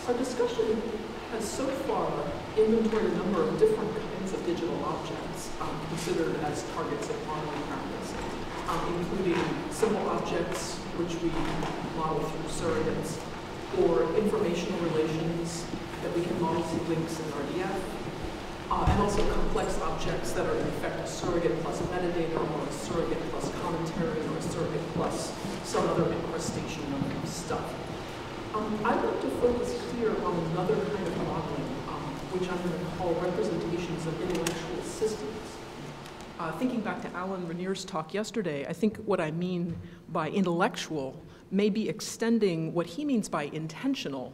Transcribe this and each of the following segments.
Our discussion has so far inventoried a number of different kinds of digital objects considered as targets of modeling practice, including simple objects, which we model through surrogates, or informational relations that we can model through links in RDF, and also complex objects that are in effect a surrogate plus metadata, or a surrogate plus commentary, or a surrogate plus some other incrustation of stuff. I'd like to focus here on another kind of modeling, which I'm going to call representations of intellectual systems. Thinking back to Alan Ranier's talk yesterday, I think what I mean by intellectual may be extending what he means by intentional.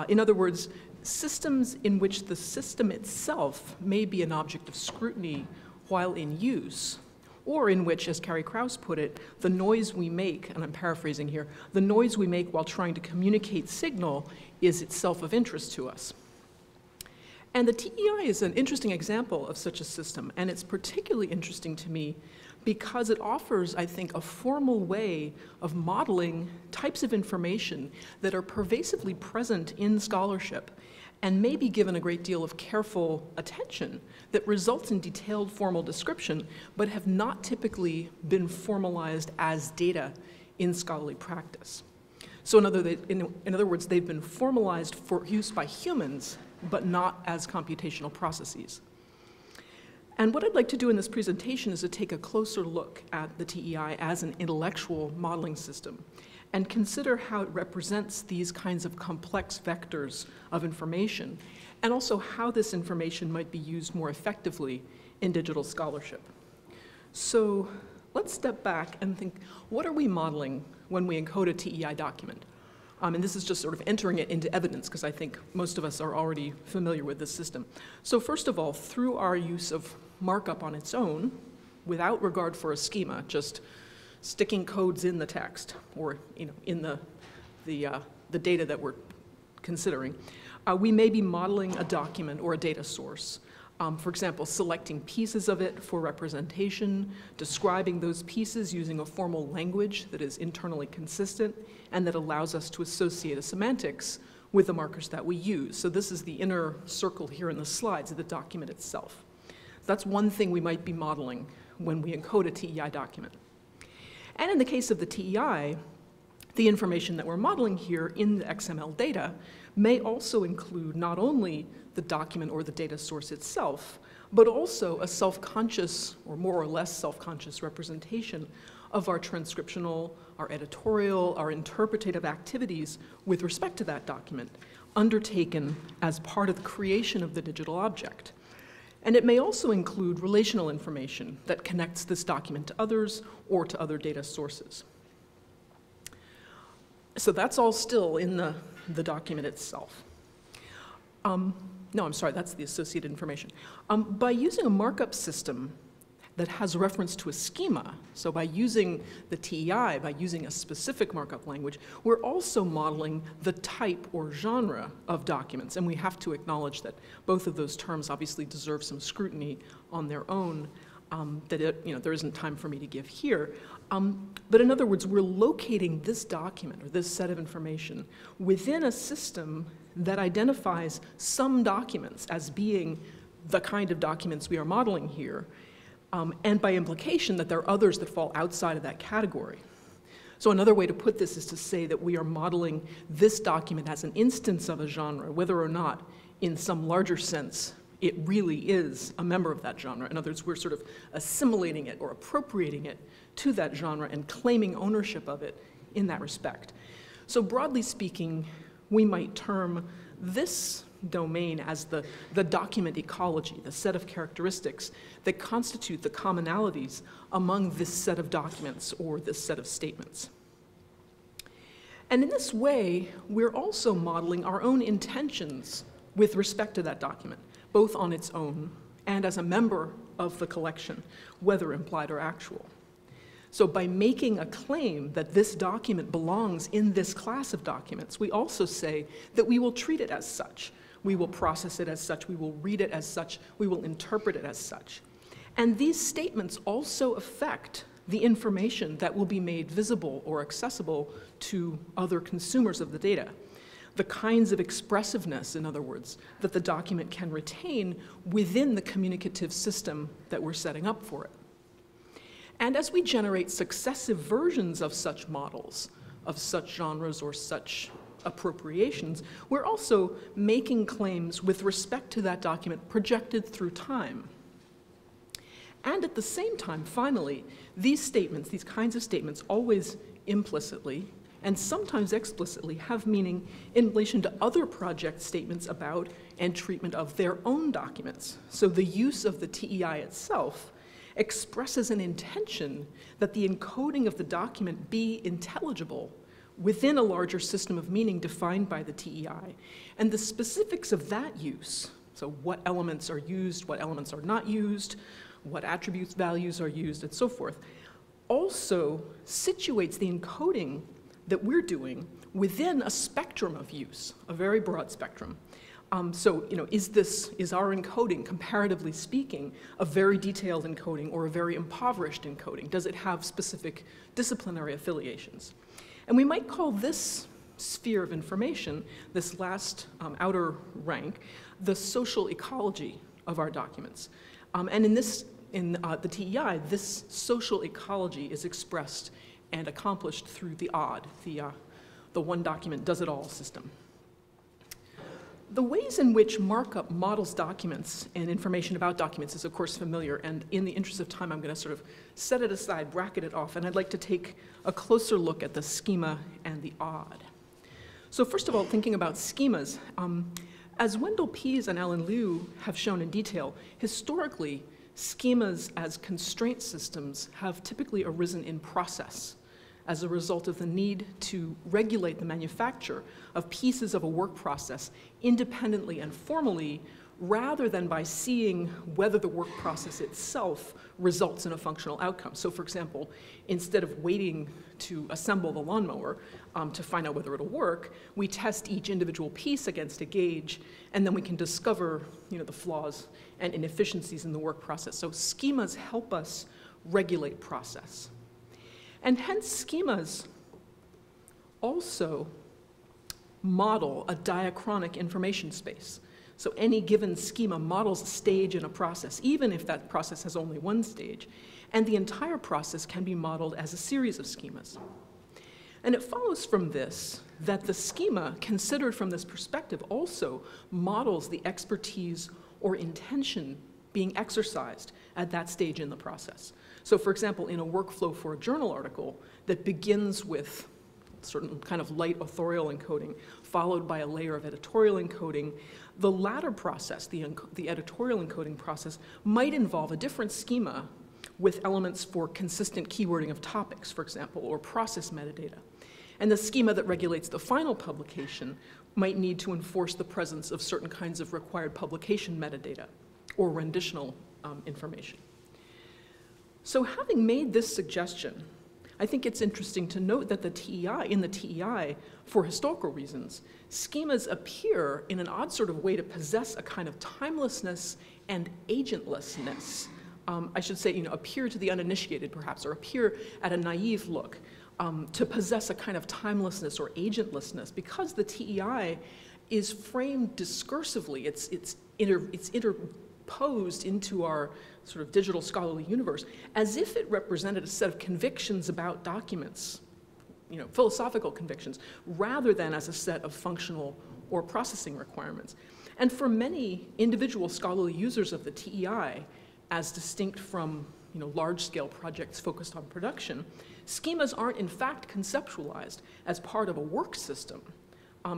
In other words, systems in which the system itself may be an object of scrutiny while in use, or in which, as Carrie Krauss put it, the noise we make, and I'm paraphrasing here, the noise we make while trying to communicate signal is itself of interest to us. And the TEI is an interesting example of such a system, and it's particularly interesting to me because it offers, I think, a formal way of modeling types of information that are pervasively present in scholarship and may be given a great deal of careful attention that results in detailed formal description, but have not typically been formalized as data in scholarly practice. So in other words, they've been formalized for use by humans, but not as computational processes. And what I'd like to do in this presentation is to take a closer look at the TEI as an intellectual modeling system and consider how it represents these kinds of complex vectors of information, and also how this information might be used more effectively in digital scholarship. So let's step back and think, what are we modeling when we encode a TEI document? And this is just sort of entering it into evidence, because I think most of us are already familiar with this system. So first of all, through our use of markup on its own, without regard for a schema, just sticking codes in the text, or in the data that we're considering, we may be modeling a document or a data source. For example, selecting pieces of it for representation, describing those pieces using a formal language that is internally consistent and that allows us to associate a semantics with the markers that we use. So this is the inner circle here in the slides of the document itself. That's one thing we might be modeling when we encode a TEI document. And in the case of the TEI, the information that we're modeling here in the XML data may also include not only the document or the data source itself, but also a self-conscious, or more or less self-conscious representation of our transcriptional, our editorial, our interpretative activities with respect to that document, undertaken as part of the creation of the digital object. And it may also include relational information that connects this document to others or to other data sources. So that's all still in the document itself. No, I'm sorry, that's the associated information. By using a markup system that has reference to a schema, so by using the TEI, by using a specific markup language, we're also modeling the type or genre of documents, and we have to acknowledge that both of those terms obviously deserve some scrutiny on their own that there isn't time for me to give here. But in other words, we're locating this document or this set of information within a system that identifies some documents as being the kind of documents we are modeling here, and by implication that there are others that fall outside of that category. So another way to put this is to say that we are modeling this document as an instance of a genre, whether or not, in some larger sense, it really is a member of that genre. In other words, we're sort of assimilating it or appropriating it to that genre and claiming ownership of it in that respect. So broadly speaking, we might term this domain as the document ecology, the set of characteristics that constitute the commonalities among this set of documents or this set of statements. And in this way, we're also modeling our own intentions with respect to that document, both on its own and as a member of the collection, whether implied or actual. So by making a claim that this document belongs in this class of documents, we also say that we will treat it as such. We will process it as such. We will read it as such. We will interpret it as such. And these statements also affect the information that will be made visible or accessible to other consumers of the data. the kinds of expressiveness, in other words, that the document can retain within the communicative system that we're setting up for it. And as we generate successive versions of such models, of such genres or such appropriations, we're also making claims with respect to that document projected through time. And at the same time, finally, these statements, these kinds of statements, always implicitly and sometimes explicitly have meaning in relation to other project statements about and treatment of their own documents. So the use of the TEI itself expresses an intention that the encoding of the document be intelligible within a larger system of meaning defined by the TEI. And the specifics of that use, so what elements are used, what elements are not used, what attributes, values are used, and so forth, also situates the encoding that we're doing within a spectrum of use, a very broad spectrum. So, is our encoding, comparatively speaking, a very detailed encoding or a very impoverished encoding? Does it have specific disciplinary affiliations? And we might call this sphere of information, this last outer rank, the social ecology of our documents. And in the TEI, this social ecology is expressed and accomplished through the ODD, the one document does it all system. The ways in which markup models documents and information about documents is, of course, familiar, and in the interest of time, I'm going to sort of set it aside, bracket it off, and I'd like to take a closer look at the schema and the ODD. So first of all, thinking about schemas, as Wendell Pease and Alan Liu have shown in detail, historically, schemas as constraint systems have typically arisen in process as a result of the need to regulate the manufacture of pieces of a work process independently and formally, rather than by seeing whether the work process itself results in a functional outcome. So for example, instead of waiting to assemble the lawnmower to find out whether it'll work, we test each individual piece against a gauge, and then we can discover the flaws and inefficiencies in the work process. So schemas help us regulate process. And hence, schemas also model a diachronic information space. So any given schema models a stage in a process, even if that process has only one stage, and the entire process can be modeled as a series of schemas. And it follows from this that the schema, considered from this perspective, also models the expertise or intention being exercised at that stage in the process. So for example, in a workflow for a journal article that begins with certain kind of light authorial encoding, followed by a layer of editorial encoding, the latter process, the editorial encoding process, might involve a different schema with elements for consistent keywording of topics, for example, or process metadata. And the schema that regulates the final publication might need to enforce the presence of certain kinds of required publication metadata or renditional information. So having made this suggestion, I think it's interesting to note that in the TEI, for historical reasons, schemas appear in an odd sort of way to possess a kind of timelessness and agentlessness. I should say, appear to the uninitiated, perhaps, or appear at a naive look, to possess a kind of timelessness or agentlessness, because the TEI is framed discursively. It's interposed into our sort of digital scholarly universe as if it represented a set of convictions about documents, philosophical convictions, rather than as a set of functional or processing requirements. And for many individual scholarly users of the TEI, as distinct from large-scale projects focused on production, schemas aren't in fact conceptualized as part of a work system,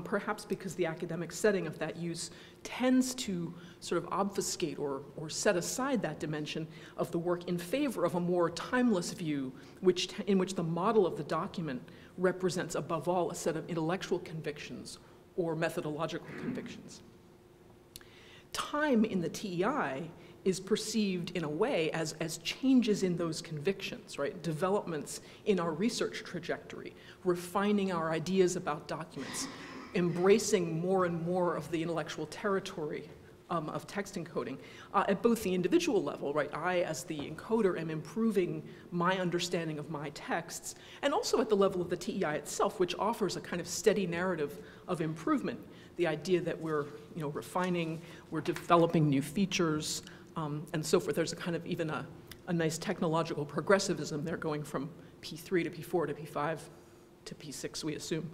perhaps because the academic setting of that use tends to sort of obfuscate or set aside that dimension of the work in favor of a more timeless view, in which the model of the document represents above all a set of intellectual convictions or methodological convictions. Time in the TEI is perceived in a way as changes in those convictions, right? Developments in our research trajectory, refining our ideas about documents, embracing more and more of the intellectual territory of text encoding at both the individual level, right? I, as the encoder, am improving my understanding of my texts, and also at the level of the TEI itself, which offers a kind of steady narrative of improvement. The idea that we're, refining, we're developing new features, and so forth. There's a kind of even a nice technological progressivism there, going from P3 to P4 to P5 to P6, we assume.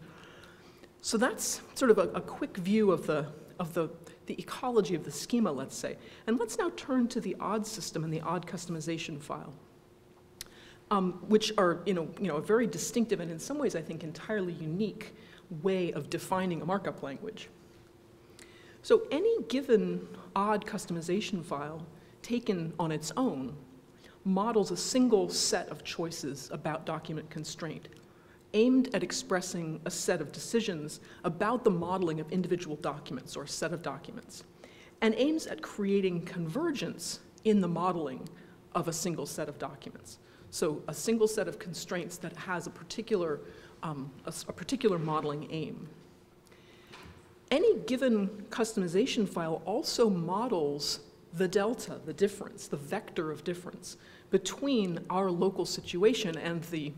So that's sort of a quick view of the ecology of the schema, let's say. And let's now turn to the odd system and the odd customization file, which are a very distinctive and in some ways, I think, entirely unique way of defining a markup language. So any given odd customization file taken on its own models a single set of choices about document constraint, aimed at expressing a set of decisions about the modeling of individual documents or a set of documents, and aims at creating convergence in the modeling of a single set of documents. So a single set of constraints that has a particular modeling aim. Any given customization file also models the delta, the difference, the vector of difference between our local situation and the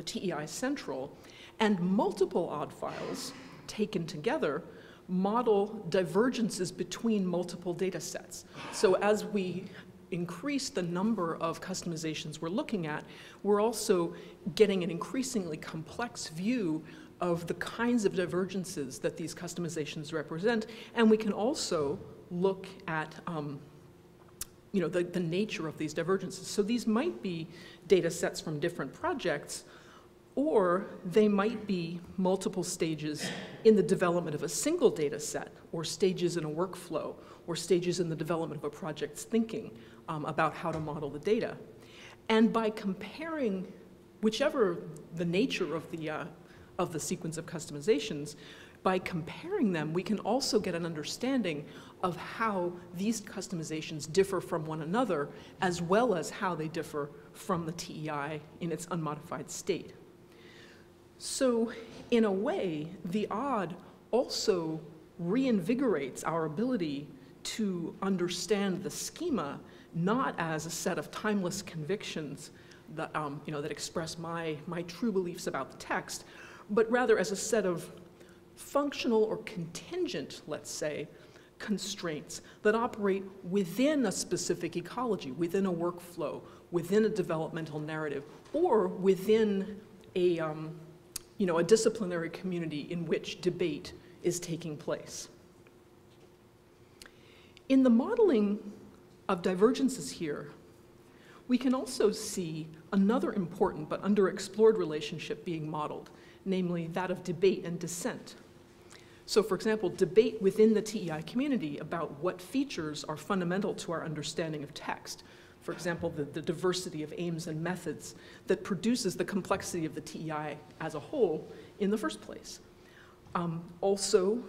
TEI central, and multiple odd files taken together model divergences between multiple data sets. So as we increase the number of customizations we're looking at, we're also getting an increasingly complex view of the kinds of divergences that these customizations represent, and we can also look at the nature of these divergences. So these might be data sets from different projects, or they might be multiple stages in the development of a single data set, or stages in a workflow, or stages in the development of a project's thinking about how to model the data. And by comparing whichever the nature of the sequence of customizations, by comparing them, we can also get an understanding of how these customizations differ from one another, as well as how they differ from the TEI in its unmodified state. So in a way, the odd also reinvigorates our ability to understand the schema not as a set of timeless convictions that, that express my true beliefs about the text, but rather as a set of functional or contingent, let's say, constraints that operate within a specific ecology, within a workflow, within a developmental narrative, or within a disciplinary community in which debate is taking place. In the modeling of divergences here, we can also see another important but underexplored relationship being modeled, namely that of debate and dissent. So for example, debate within the TEI community about what features are fundamental to our understanding of text. For example, the diversity of aims and methods that produces the complexity of the TEI as a whole in the first place. Also,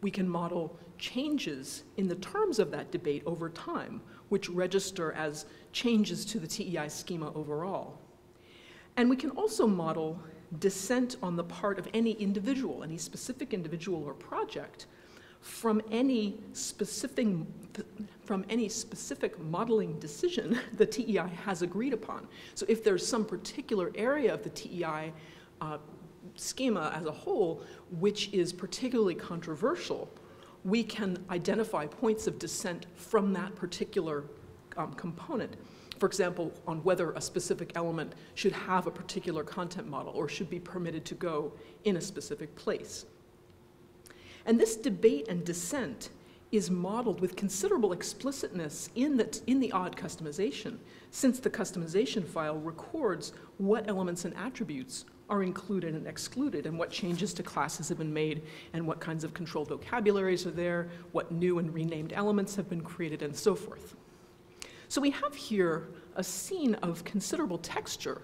we can model changes in the terms of that debate over time, which register as changes to the TEI schema overall. And we can also model dissent on the part of any individual, any specific individual or project, from any specific modeling decision the TEI has agreed upon. So if there's some particular area of the TEI schema as a whole which is particularly controversial, we can identify points of dissent from that particular component. For example, on whether a specific element should have a particular content model or should be permitted to go in a specific place. And this debate and dissent is modeled with considerable explicitness in the odd customization, since the customization file records what elements and attributes are included and excluded, and what changes to classes have been made, and what kinds of controlled vocabularies are there, what new and renamed elements have been created, and so forth. So we have here a scene of considerable texture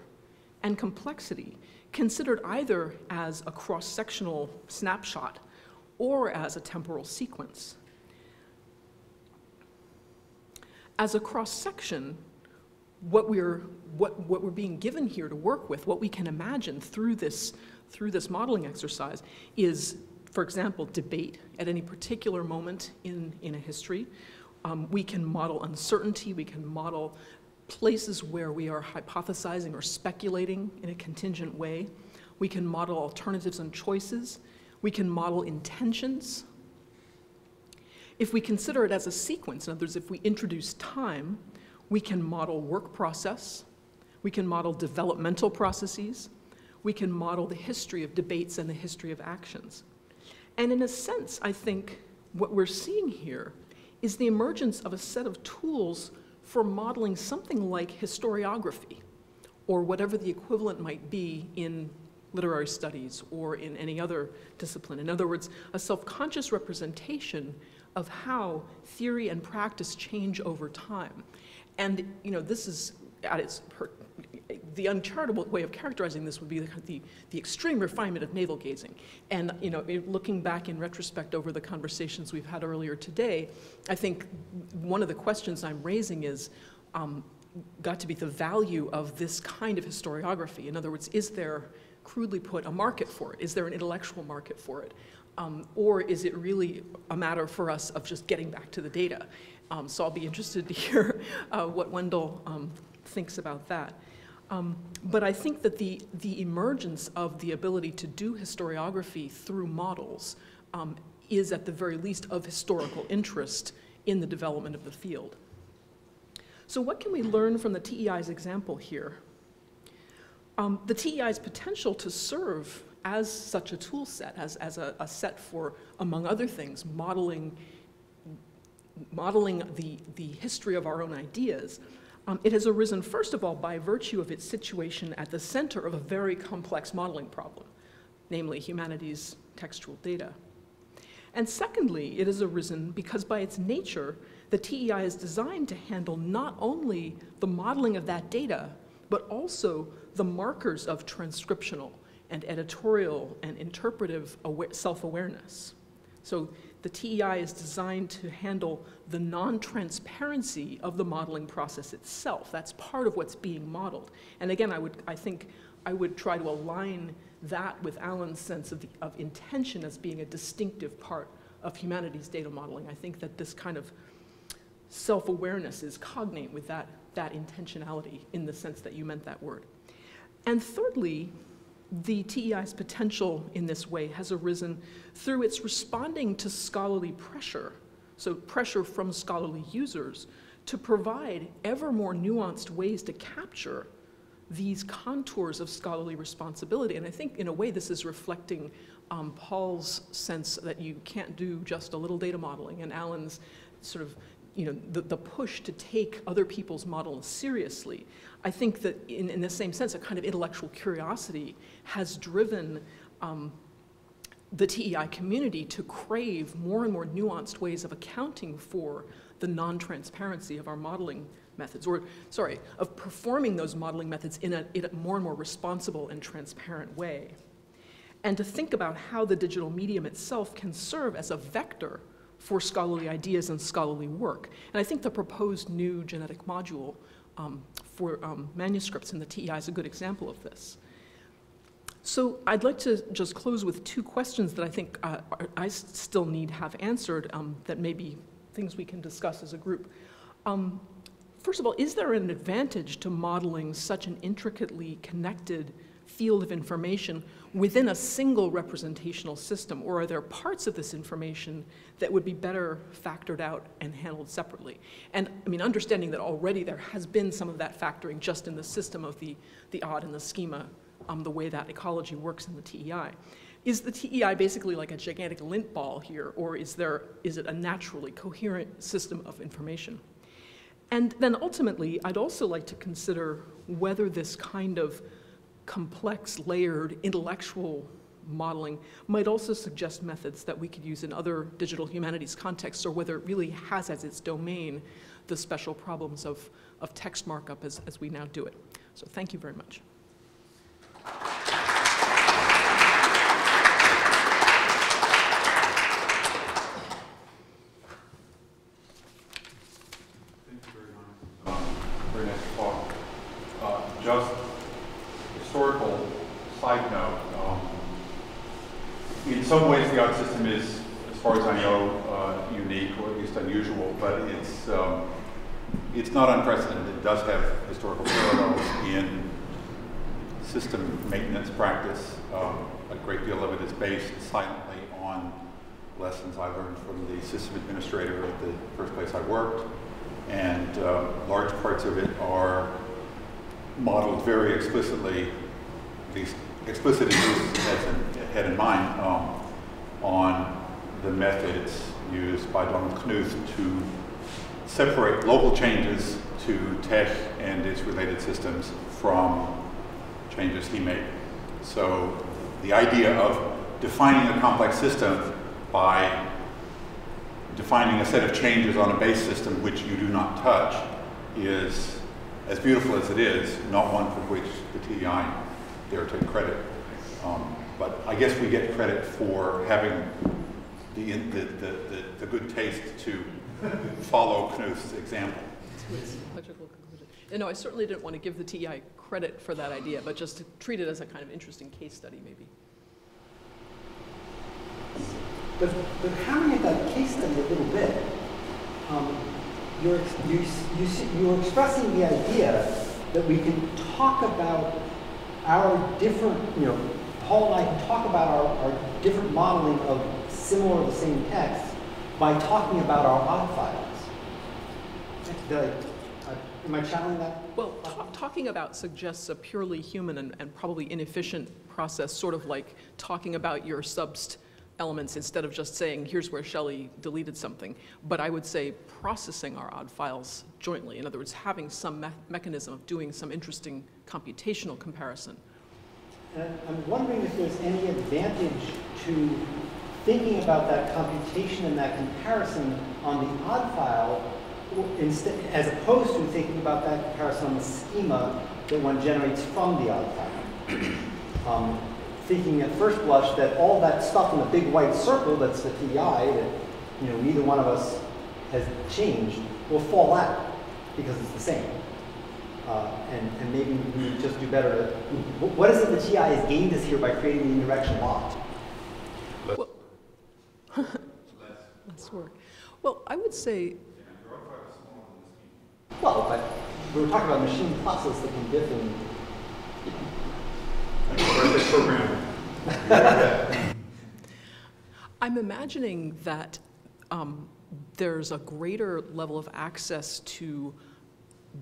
and complexity, considered either as a cross-sectional snapshot or as a temporal sequence. As a cross-section, what we're being given here to work with, what we can imagine through this modeling exercise, is for example, debate at any particular moment in a history. We can model uncertainty, we can model places where we are hypothesizing or speculating in a contingent way. We can model alternatives and choices. We can model intentions. If we consider it as a sequence, in other words, if we introduce time, we can model work process. We can model developmental processes. We can model the history of debates and the history of actions. And in a sense, I think what we're seeing here is the emergence of a set of tools for modeling something like historiography, or whatever the equivalent might be in literary studies or in any other discipline. In other words, a self-conscious representation of how theory and practice change over time. And this is at its the uncharitable way of characterizing this would be the extreme refinement of navel gazing. And looking back in retrospect over the conversations we've had earlier today, I think one of the questions I'm raising is got to be the value of this kind of historiography. In other words, is there, crudely put, a market for it? Is there an intellectual market for it? Or is it really a matter for us of just getting back to the data? So I'll be interested to hear what Wendell thinks about that. But I think that the emergence of the ability to do historiography through models is at the very least of historical interest in the development of the field. So what can we learn from the TEI's example here? The TEI's potential to serve as such a tool set, as a set for, among other things, modeling the history of our own ideas. It has arisen, first of all, by virtue of its situation at the center of a very complex modeling problem, namely humanities textual data. And secondly, it has arisen because by its nature, the TEI is designed to handle not only the modeling of that data, but also the markers of transcriptional and editorial and interpretive self-awareness. So the TEI is designed to handle the non-transparency of the modeling process itself. That's part of what's being modeled. And again, I think I would try to align that with Alan's sense of intention as being a distinctive part of humanities data modeling. I think that this kind of self-awareness is cognate with that intentionality in the sense that you meant that word. And thirdly, the TEI's potential in this way has arisen through its responding to scholarly pressure, so pressure from scholarly users, to provide ever more nuanced ways to capture these contours of scholarly responsibility. And I think in a way this is reflecting Paul's sense that you can't do just a little data modeling, and Alan's sort of the push to take other people's models seriously. I think that in the same sense, a kind of intellectual curiosity has driven the TEI community to crave more and more nuanced ways of accounting for the non-transparency of our modeling methods, or sorry, of performing those modeling methods in a more and more responsible and transparent way. And to think about how the digital medium itself can serve as a vector for scholarly ideas and scholarly work. And I think the proposed new genetic module for manuscripts in the TEI is a good example of this. So I'd like to just close with two questions that I think I still need to have answered that may be things we can discuss as a group. First of all, is there an advantage to modeling such an intricately connected field of information within a single representational system, or are there parts of this information that would be better factored out and handled separately? And I mean, understanding that already there has been some of that factoring just in the system of the odd and the schema, the way that ecology works in the TEI. Is the TEI basically like a gigantic lint ball here, or is it a naturally coherent system of information? And then ultimately, I'd also like to consider whether this kind of complex, layered, intellectual modeling might also suggest methods that we could use in other digital humanities contexts, or whether it really has as its domain the special problems of text markup as we now do it. So thank you very much. Thank you very much. Very nice talk. Just historical side note, in some ways, the odd system is, as far as I know, unique or at least unusual, but it's not unprecedented. It does have historical parallels in system maintenance practice. A great deal of it is based silently on lessons I learned from the system administrator at the first place I worked, and large parts of it are modeled very explicitly, at least explicit had in mind, on the methods used by Donald Knuth to separate local changes to tech and its related systems from changes he made. So the idea of defining a complex system by defining a set of changes on a base system which you do not touch is, as beautiful as it is, not one for which the TEI dare take credit. But I guess we get credit for having the good taste to follow Knuth's example. Logical conclusion. No, I certainly didn't want to give the TEI credit for that idea, but just to treat it as a kind of interesting case study, maybe. But hammering at that case study a little bit, you're expressing the idea that we can talk about our different, Paul and I can talk about our different modeling of similar or the same texts by talking about our odd files. Am I channeling that? Well, talking about suggests a purely human and probably inefficient process, sort of like talking about your subst elements instead of just saying, here's where Shelley deleted something. But I would say processing our odd files jointly. In other words, having some mechanism of doing some interesting computational comparison. And I'm wondering if there's any advantage to thinking about that computation and that comparison on the odd file instead, as opposed to thinking about that comparison on the schema that one generates from the odd file. Thinking at first blush that all that stuff in the big white circle that's the TEI that neither one of us has changed will fall out because it's the same. And maybe we just do better. What is it the TEI has gained us here by creating the indirection law? Well, less work. Well, I would say. Well, but we were talking about machine classes that can differ. I'm imagining that there's a greater level of access to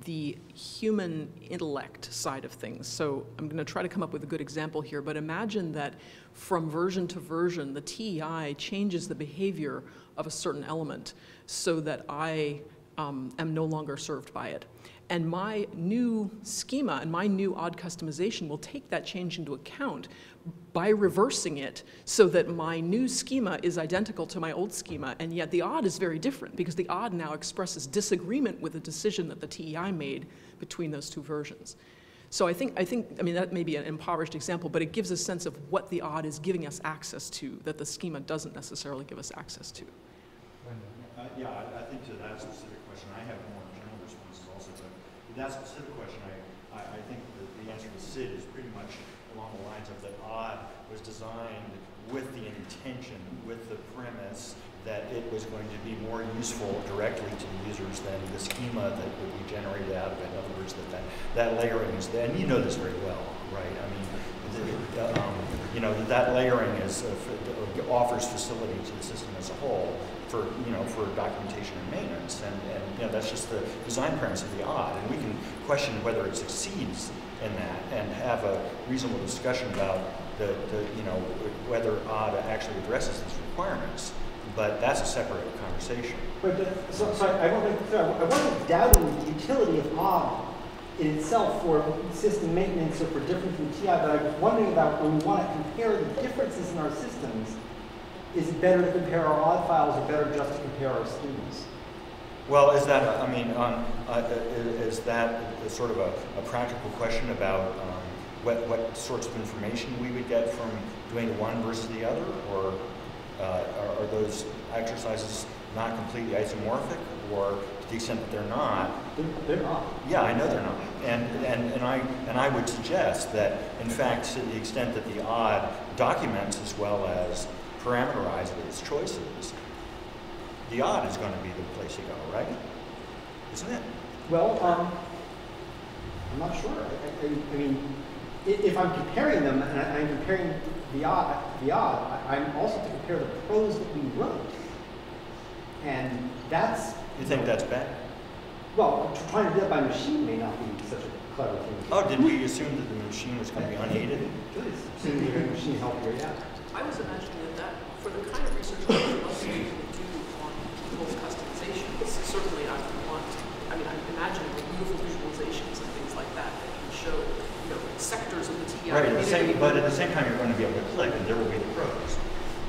the human intellect side of things. So I'm going to try to come up with a good example here, but imagine that from version to version, the TEI changes the behavior of a certain element so that I am no longer served by it. And my new schema and my new odd customization will take that change into account by reversing it so that my new schema is identical to my old schema, and yet the odd is very different because the odd now expresses disagreement with the decision that the TEI made between those two versions. So I mean, that may be an impoverished example, but it gives a sense of what the odd is giving us access to that the schema doesn't necessarily give us access to. Yeah, I think to that specific question, I have more general responses also, but to that specific question, I think that the answer to Sid is pretty much along the lines of that odd was designed with the intention, with the premise that it was going to be more useful directly to the users than the schema that would be generated out of it. In other words, that layering is there, and you know this very well, right? I mean, that layering offers facility to the system as a whole for documentation and maintenance, and that's just the design premise of the odd. And we can question whether it succeeds in that and have a reasonable discussion about whether odd actually addresses these requirements. But that's a separate conversation. But I want to be clear. I wasn't doubting the utility of odd in itself for system maintenance or for difference from TI, but I was wondering about when we want to compare the differences in our systems, is it better to compare our odd files or better just to compare our schemas? Well, is that, is that sort of a practical question about what sorts of information we would get from doing one versus the other, or are those exercises not completely isomorphic, or the extent that they're not. They're not. Yeah, I know they're not. And I would suggest that, in fact, to the extent that the odd documents as well as parameterizes its choices, the odd is going to be the place you go, right? Isn't it? Well, I'm not sure. I mean, if I'm comparing them, and I'm comparing the odd, I'm also to compare the prose that we wrote. And that's... You think that's bad? Well, trying to do that by machine may not be such a clever thing. Oh, did we assume that the machine was going to be unaided? Assuming that the machine helped here, yeah. I was imagining that for the kind of research that I would love to be able to do on people's customizations, certainly I would want, I mean, I'm imagining beautiful visualizations and things like that that can show, you know, sectors of the TI. Right, but at the same time, you're going to be able to click, and there will be the pros.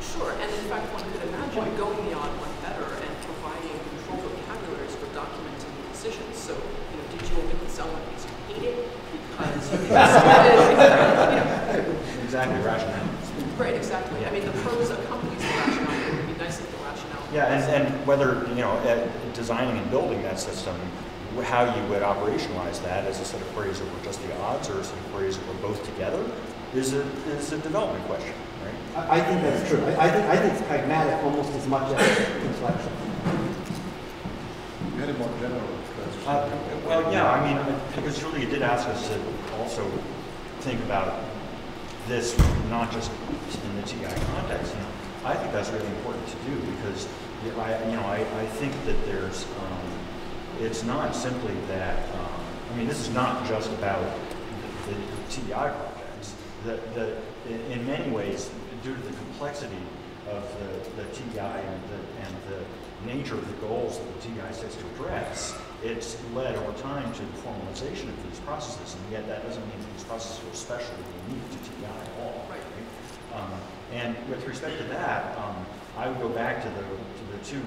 Sure, and in fact, one could imagine going the odd one better and providing control vocabularies for documenting the decisions. So, you know, did you omit the cell line because you hate it? Because you know. Exactly, rationale. Right, exactly. Yeah. I mean, the pros accompanies the rationale. It would be nice if the rationale. Yeah, and whether, you know, designing and building that system, how you would operationalize that as a set of queries over just the odds or a set of queries over both together is a development question, right? I think that's true. I think it's pragmatic almost as much as intellectual. You had a more general question. Well, yeah, I mean, because Julia did ask us to also think about this not just in the TI context. You know, I think that's really important to do because I think that there's it's not simply that I mean, this is not just about the TI projects. In many ways, due to the complexity of the TI and the nature of the goals that the TI sets to address, it's led over time to the formalization of these processes, and yet that doesn't mean that these processes are especially unique to TI at all. Right? And with respect to that, I would go back to the two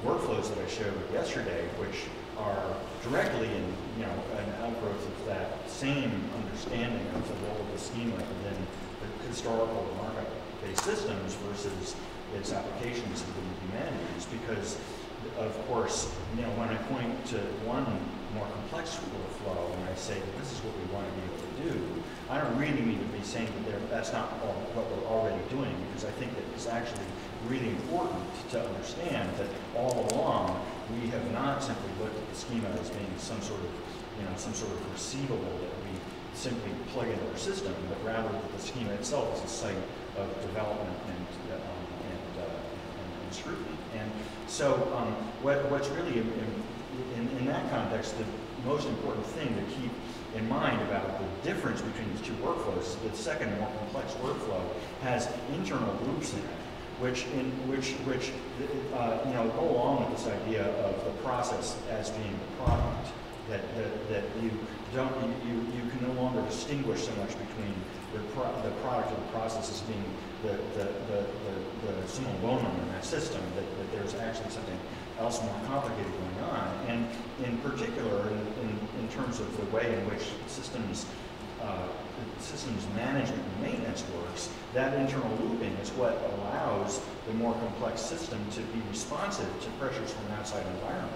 workflows that I showed yesterday, which are directly an outgrowth of that same understanding of the role of the schema within the historical markup-based systems versus its applications in the humanities, because of course, when I point to one more complex workflow and I say that this is what we want to be able to do, I don't really mean to be saying that that's not what we're already doing, because I think that it's actually really important to understand that all along we have not simply looked at the schema as being some sort of receivable that we simply plug into our system, but rather that the schema itself is a site of development and scrutiny. And so what's really in that context, the most important thing to keep in mind about the difference between these two workflows is the second, more complex workflow has internal loops in it, which go along with this idea of the process as being the product. That you can no longer distinguish so much between the product of the process as being the summa bonum in that system, that there's actually something else more complicated going on. And in particular, in terms of the way in which systems management and maintenance works, that internal looping is what allows the more complex system to be responsive to pressures from an outside environment.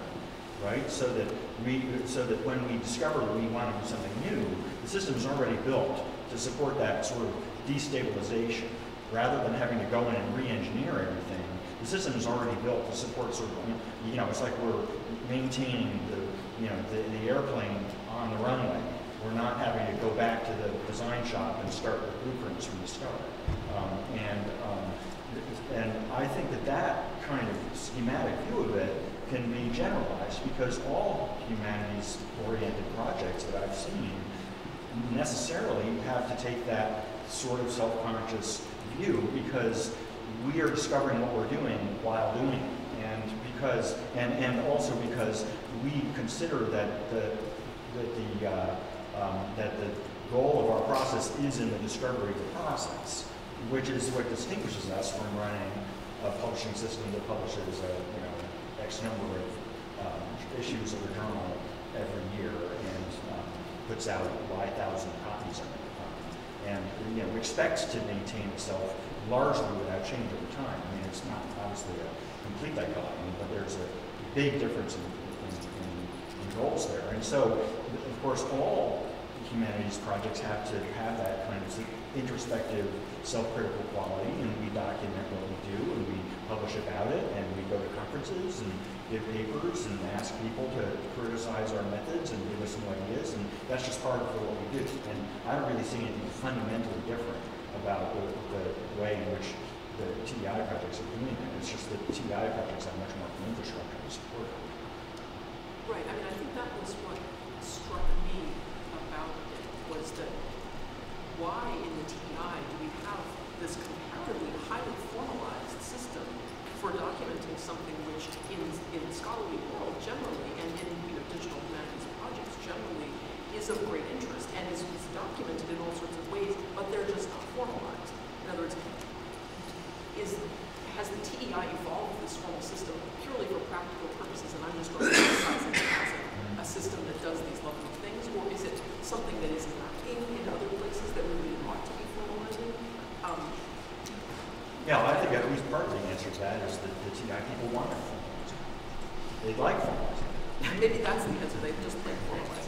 Right, so that when we discover that we want to do something new, the system is already built to support that sort of destabilization, rather than having to go in and re-engineer everything. The system is already built to support sort of, it's like we're maintaining the airplane on the runway. We're not having to go back to the design shop and start the blueprints from the start. And I think that kind of schematic view of it can be generalized, because all humanities-oriented projects that I've seen necessarily have to take that sort of self-conscious view, because we are discovering what we're doing while doing it, and also because we consider that the goal of our process is in the discovery of the process, which is what distinguishes us from running a publishing system that publishes X number of issues of a journal every year and puts out Y thousand copies of it, and expects to maintain itself largely without change over time. I mean, it's not obviously a complete dichotomy, but there's a big difference in goals there. And so, of course, all humanities projects have to have that kind of introspective, self-critical quality, and we document what we do, and we publish about it, and we go to conferences and give papers and ask people to criticize our methods and give us new ideas, and that's just part of what we do. And I don't really see anything fundamentally different about the way in which the TEI projects are doing it. It's just that the TEI projects have much more infrastructure to support it. Right, I mean, I think that was what struck me about it, was that why in the TEI do we have this comparatively highly formalized system for documenting something which in the scholarly world generally, and in digital humanities projects generally, is of great interest and is documented in all sorts of ways, but they're just not formalized. In other words, has the TEI evolved this formal system purely for practical purposes, and I'm just going to emphasize it as a system that does these lovely things, or is it something that is lacking in other places that we really ought to be formalizing? Yeah, well, I think at least part of the answer to that is that the TEI people want it formalized. They'd like formalized. Maybe that's the answer, they just like formalized.